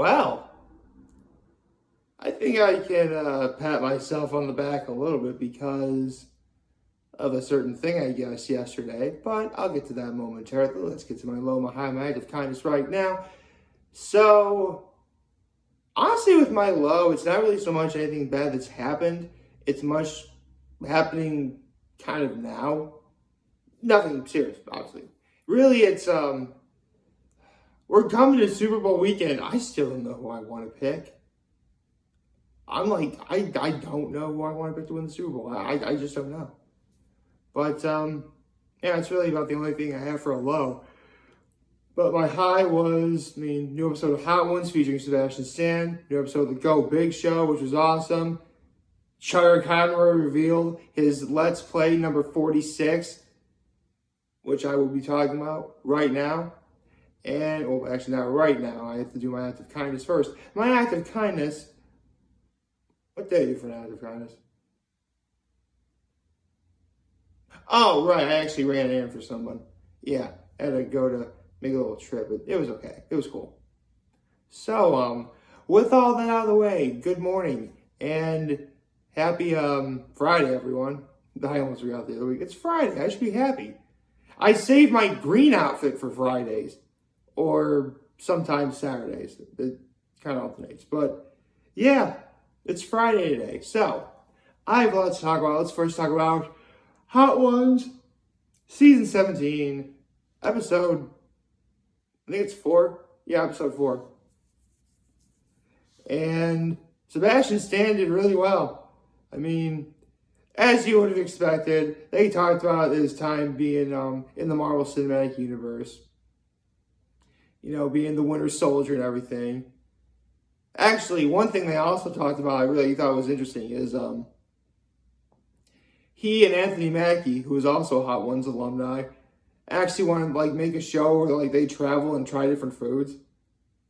Well, I think I can pat myself on the back a little bit because of a certain thing, I guess, yesterday, but I'll get to that momentarily. Let's get to my low, my high, my act of kindness right now. So, honestly, with my low, it's not really so much anything bad that's happened. It's much happening kind of now. Nothing serious, obviously. Really, it's, we're coming to Super Bowl weekend. I still don't know who I want to pick. I'm like, I don't know who I want to pick to win the Super Bowl. I just don't know. But, yeah, it's really about the only thing I have for a low. But my high was, new episode of Hot Ones featuring Sebastian Stan. New episode of The Go Big Show, which was awesome. Chuggaaconroy revealed his Let's Play number 46, which I will be talking about right now. And, well, actually not right now. I have to do my act of kindness first. My act of kindness, what day do for an act of kindness? Oh, right, I actually ran in for someone. Yeah, I had to go to make a little trip, but it was okay. It was cool. So, with all that out of the way, good morning and happy Friday, everyone. I almost forgot the other week. It's Friday. I should be happy. I saved my green outfit for Fridays or sometimes Saturdays. It kind of alternates. But, yeah, it's Friday today. So, I have lots to talk about. Let's first talk about Hot Ones, Season 17, Episode, I think it's 4. Yeah, Episode 4. And Sebastian Stan did really well. As you would have expected, they talked about his time being in the Marvel Cinematic Universe. Being the Winter Soldier and everything. Actually, one thing they also talked about I really thought was interesting is he and Anthony Mackie, who is also a Hot Ones alumni, actually want to make a show where they travel and try different foods.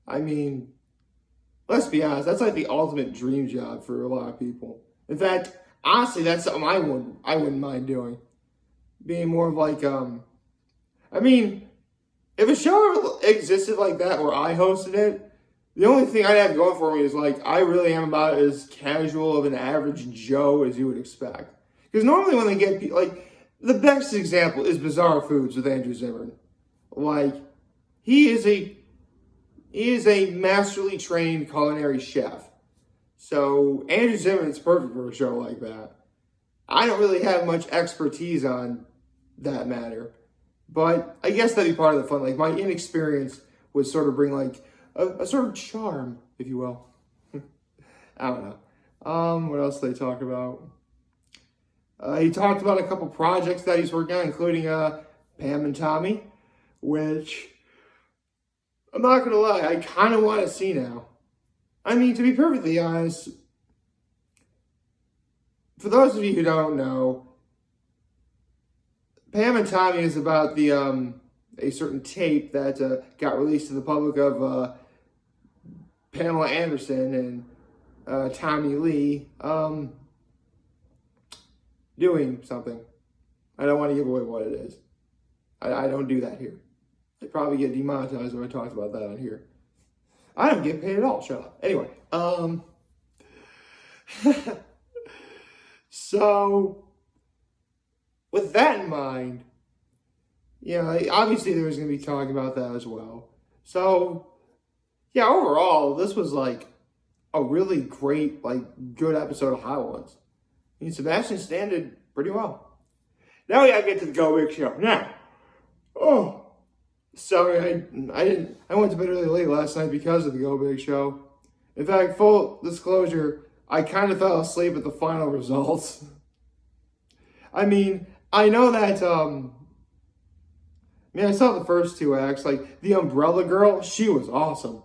Let's be honest, that's the ultimate dream job for a lot of people. In fact, honestly, that's something I wouldn't mind doing. Being more of if a show existed like that where I hosted it, the only thing I'd have going for me is I really am about as casual of an average Joe as you would expect. Because normally when they get the best example is Bizarre Foods with Andrew Zimmern. He is a masterly trained culinary chef. So Andrew Zimmern is perfect for a show like that. I don't really have much expertise on that matter. But I guess that'd be part of the fun. My inexperience would sort of bring a sort of charm, if you will. I don't know. What else did they talk about? He talked about a couple projects that he's working on, including Pam and Tommy, which I'm not going to lie, I kind of want to see now. To be perfectly honest, for those of you who don't know, Pam and Tommy is about the a certain tape that got released to the public of Pamela Anderson and Tommy Lee doing something. I don't want to give away what it is. I don't do that here. I'd probably get demonetized if I talked about that on here. I don't get paid at all. Shut up. Anyway, so with that in mind, obviously there was going to be talking about that as well. So, yeah, overall, this was a really great, good episode of Hot Ones. Sebastian Stan did pretty well. Now we gotta get to the Go Big Show. Now, sorry, I went to bed really late last night because of the Go Big Show. In fact, full disclosure, I kind of fell asleep at the final results. I know that, I saw the first 2 acts. The Umbrella Girl, she was awesome.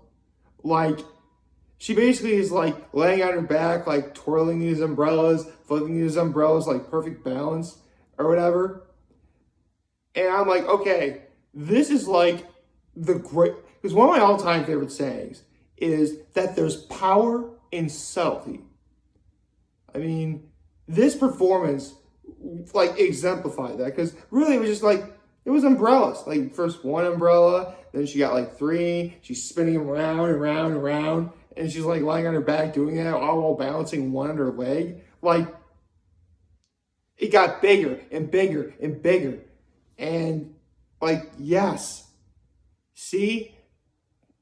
She basically is laying on her back, twirling these umbrellas, flipping these umbrellas, perfect balance or whatever. And I'm okay, this is the great, because one of my all-time favorite sayings is that there's power in subtlety. This performance exemplified that, because really it was just It was umbrellas. Like first one umbrella, then she got like three. She's spinning them around and round and round, and she's like lying on her back doing that, all while balancing one on her leg. Like it got bigger and bigger and bigger, and like yes, see.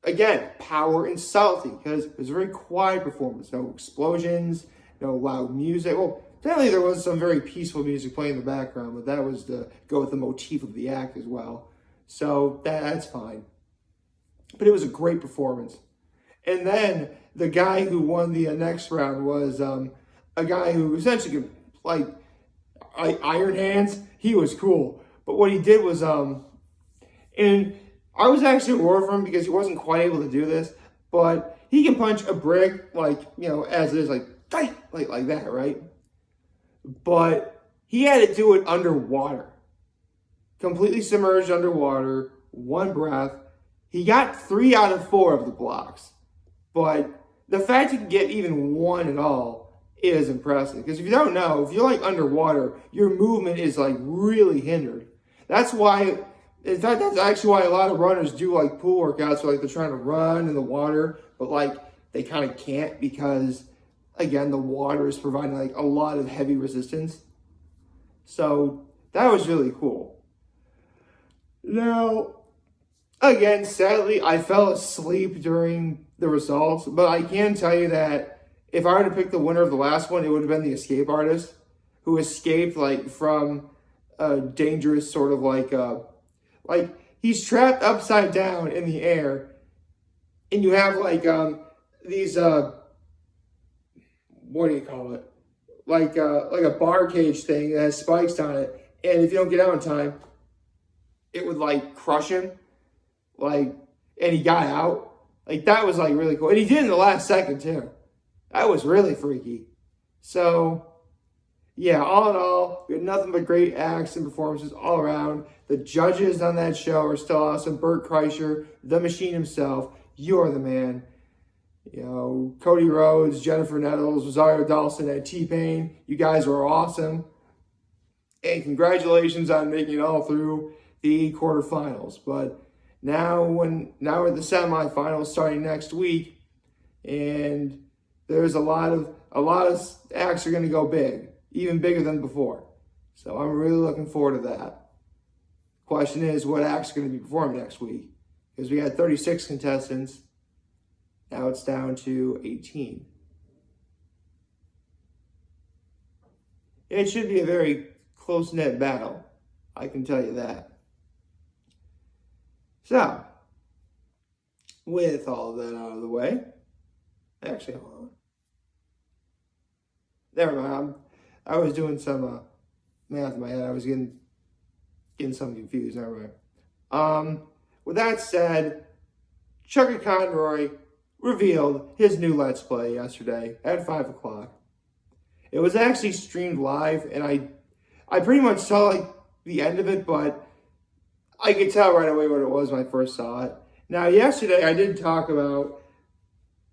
Again, power and subtlety, because it was a very quiet performance. No explosions, no loud music. Well, definitely there was some very peaceful music playing in the background, but that was to go with the motif of the act as well. So that's fine. But it was a great performance. And then the guy who won the next round was a guy who essentially could, like Iron Hands. He was cool. But what he did was, and I was actually worried for him because he wasn't quite able to do this, but he can punch a brick like, as it is, like that, right? But he had to do it underwater. Completely submerged underwater, one breath. He got 3 out of 4 of the blocks. But the fact you can get even one at all is impressive. Because if you don't know, if you're like underwater, your movement is like really hindered. That's why... In fact, that's actually why a lot of runners do like pool workouts, where like they're trying to run in the water, but like they kind of can't because, again, the water is providing like a lot of heavy resistance. So that was really cool. Now, again, sadly, I fell asleep during the results, but I can tell you that if I were to pick the winner of the last one, it would have been the escape artist who escaped like from a dangerous sort of like he's trapped upside down in the air, and you have like these what do you call it? Like a bar cage thing that has spikes on it, and if you don't get out in time, it would like crush him. And he got out. Like that was like really cool, and he did in the last second too. That was really freaky. So yeah, all in all, we had nothing but great acts and performances all around. The judges on that show are still awesome. Bert Kreischer, the machine himself, you're the man. Cody Rhodes, Jennifer Nettles, Rosario Dawson, and T-Pain. You guys were awesome. And congratulations on making it all through the quarterfinals. But now we're at the semifinals starting next week, and there's a lot of acts are going to go big. Even bigger than before. So I'm really looking forward to that. Question is, what acts are going to be performed next week? Because we had 36 contestants. Now it's down to 18. It should be a very close-knit battle. I can tell you that. So, with all of that out of the way, actually, hold on. Never mind. I was doing some math in my head. I was getting something confused. Never mind. With that said, Chuggaaconroy revealed his new Let's Play yesterday at 5 o'clock. It was actually streamed live, and I pretty much saw like the end of it, but I could tell right away what it was when I first saw it. Now, yesterday I did talk about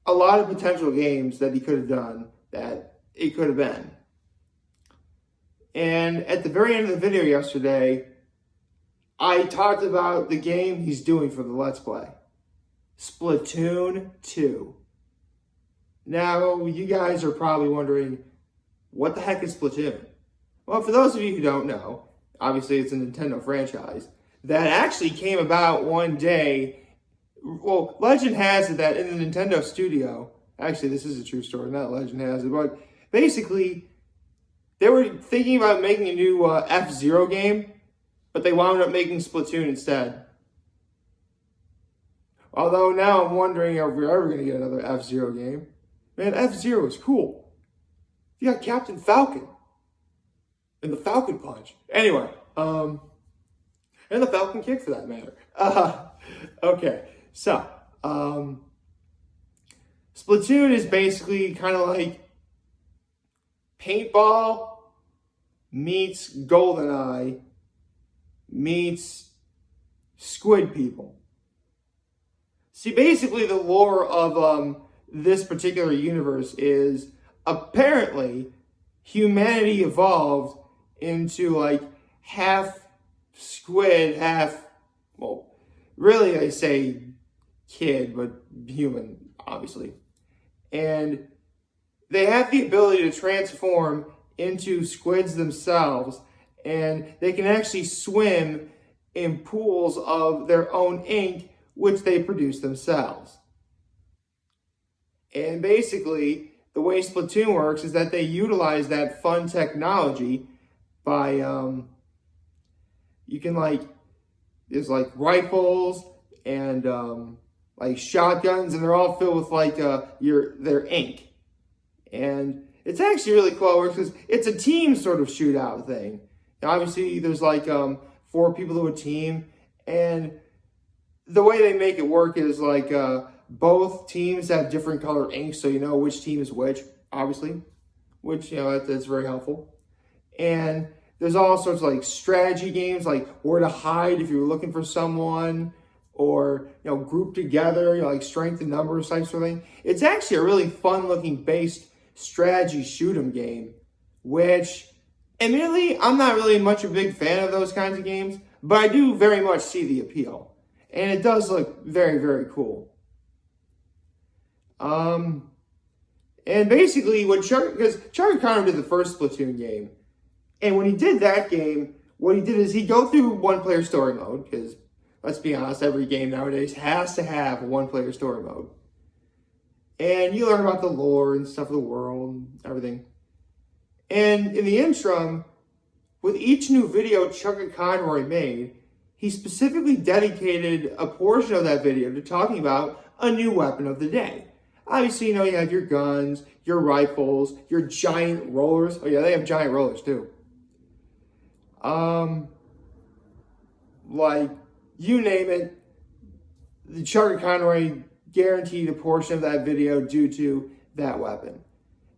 a lot of potential games that he could have done, that it could have been. And at the very end of the video yesterday, I talked about the game he's doing for the Let's Play. Splatoon 2. Now, you guys are probably wondering, what the heck is Splatoon? Well, for those of you who don't know, obviously it's a Nintendo franchise that actually came about one day. Well, legend has it that in the Nintendo studio, actually this is a true story, not legend has it, but basically they were thinking about making a new F-Zero game, but they wound up making Splatoon instead. Although now I'm wondering if we're ever going to get another F-Zero game. Man, F-Zero is cool. You got Captain Falcon. And the Falcon Punch. Anyway, and the Falcon Kick for that matter. Okay, so, Splatoon is basically kind of like paintball meets GoldenEye meets Squid People. See, basically the lore of this particular universe is apparently humanity evolved into like half squid, half, well, really I say kid, but human, obviously. And they have the ability to transform into squids themselves, and they can actually swim in pools of their own ink, which they produce themselves. And basically, the way Splatoon works is that they utilize that fun technology by, you can there's rifles and shotguns, and they're all filled with their ink. And it's actually really cool how it works because it's a team sort of shootout thing. Now, obviously, there's 4 people to a team, and the way they make it work is both teams have different color ink, so you know which team is which, obviously, which, that's very helpful. And there's all sorts of strategy games, like where to hide if you're looking for someone, or group together, strength in numbers types of thing. It's actually a really fun looking based strategy shoot 'em game, which admittedly I'm not really much a big fan of those kinds of games, but I do very much see the appeal, and it does look very, very cool. And basically because Chuggaaconroy did the first Splatoon game, and when he did that game, what he did is he'd go through one-player story mode, because let's be honest, every game nowadays has to have a one-player story mode. And you learn about the lore and stuff of the world and everything. And in the interim, with each new video Chuggaaconroy made, he specifically dedicated a portion of that video to talking about a new weapon of the day. Obviously, you have your guns, your rifles, your giant rollers. Oh yeah, they have giant rollers too. You name it, the Chuggaaconroy guaranteed a portion of that video due to that weapon.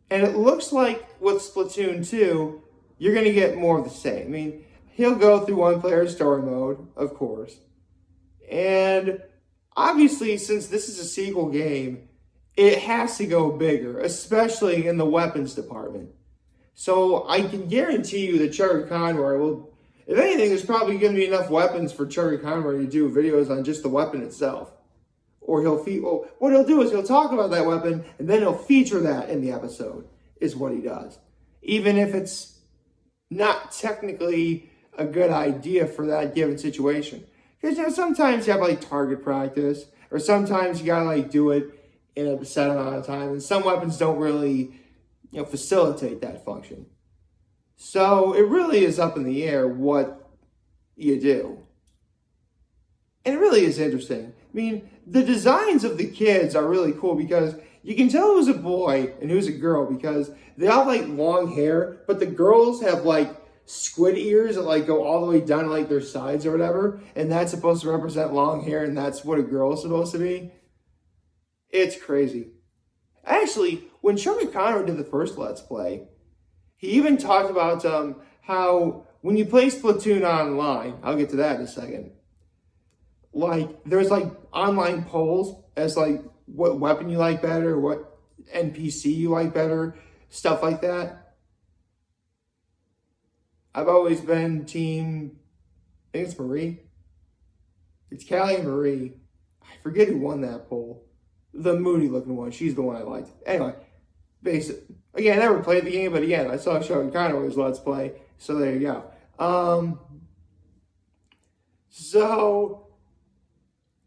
And it looks like with Splatoon 2, you're going to get more of the same. I mean, he'll go through one-player story mode, of course. And obviously, since this is a sequel game, it has to go bigger, especially in the weapons department. So I can guarantee you that Chuggaaconroy will, if anything, there's probably going to be enough weapons for Chuggaaconroy to do videos on just the weapon itself. Or what he'll do is he'll talk about that weapon, and then he'll feature that in the episode, is what he does. Even if it's not technically a good idea for that given situation. Because sometimes you have target practice, or sometimes you gotta do it in a set amount of time, and some weapons don't really facilitate that function. So it really is up in the air what you do. And it really is interesting. I mean, the designs of the kids are really cool because you can tell who's a boy and who's a girl because they all have long hair, but the girls have squid ears that go all the way down to their sides or whatever, and that's supposed to represent long hair, and that's what a girl is supposed to be. It's crazy. Actually, when Chuggaaconroy did the first Let's Play, he even talked about how when you play Splatoon online, I'll get to that in a second, there's online polls as what weapon you like better, what NPC you like better, stuff like that. I've always been team, I think it's Marie. It's Callie and Marie. I forget who won that poll. The moody looking one. She's the one I liked. Anyway, again, I never played the game, but again, I saw Chuggaaconroy's Let's Play, so there you go. So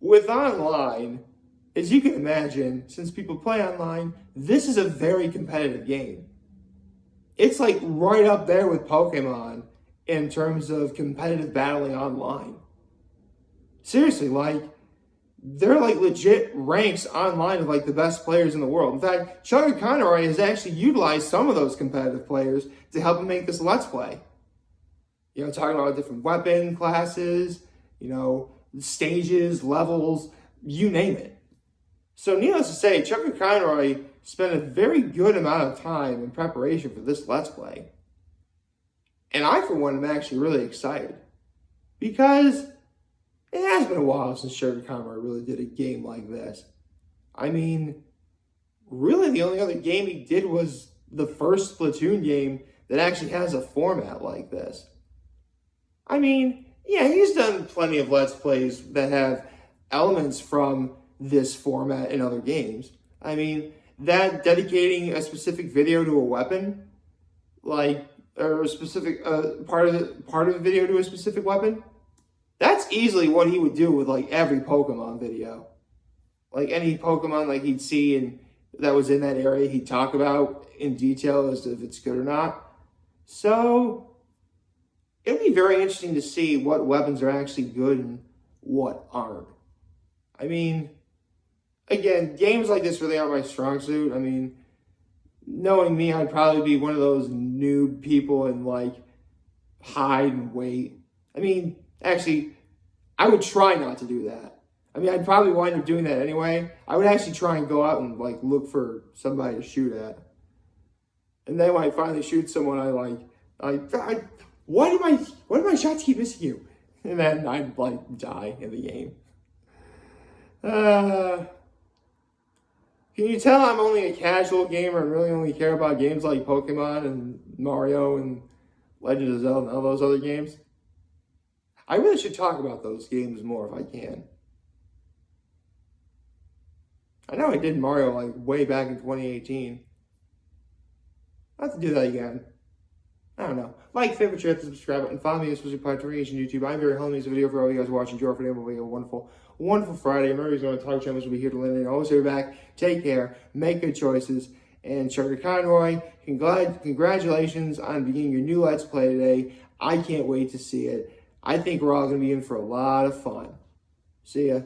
with online, as you can imagine, since people play online, this is a very competitive game. It's right up there with Pokemon in terms of competitive battling online. Seriously, they're legit ranks online of the best players in the world. In fact, Chuggaaconroy has actually utilized some of those competitive players to help him make this Let's Play. Talking about different weapon classes, stages, levels, you name it. So needless to say, Chuggaaconroy spent a very good amount of time in preparation for this Let's Play. And I, for one, am actually really excited. Because it has been a while since Chuggaaconroy really did a game like this. I mean, really the only other game he did was the first Splatoon game that actually has a format like this. I mean, Yeah, he's done plenty of Let's Plays that have elements from this format in other games. I mean, that dedicating a specific video to a weapon, like, or a specific part of the video to a specific weapon, that's easily what he would do with like every Pokemon video. Like any Pokemon like he'd see and that was in that area, he'd talk about in detail as to if it's good or not. So it'll be very interesting to see what weapons are actually good and what aren't. I mean, again, games like this really aren't my strong suit. I mean, knowing me, I'd probably be one of those noob people and like hide and wait. I mean, actually, I would try not to do that. I mean, I'd probably wind up doing that anyway. I would actually try and go out and like look for somebody to shoot at. And then when I finally shoot someone, why do my shots keep missing you? And then I'd like die in the game. Can you tell I'm only a casual gamer and really only care about games like Pokemon and Mario and Legend of Zelda and all those other games? I really should talk about those games more if I can. I know I did Mario like way back in 2018. I'll have to do that again. I don't know. Like, favorite, share, subscribe, and follow me on social platforms on YouTube. I'm very homely. This video for all you guys watching. Enjoy for them. A wonderful, wonderful Friday. Remember, he's going to talk channels will be here to lend. Always be back. Take care. Make good choices. And Chuggaaconroy, congratulations on beginning your new Let's Play today. I can't wait to see it. I think we're all going to be in for a lot of fun. See ya.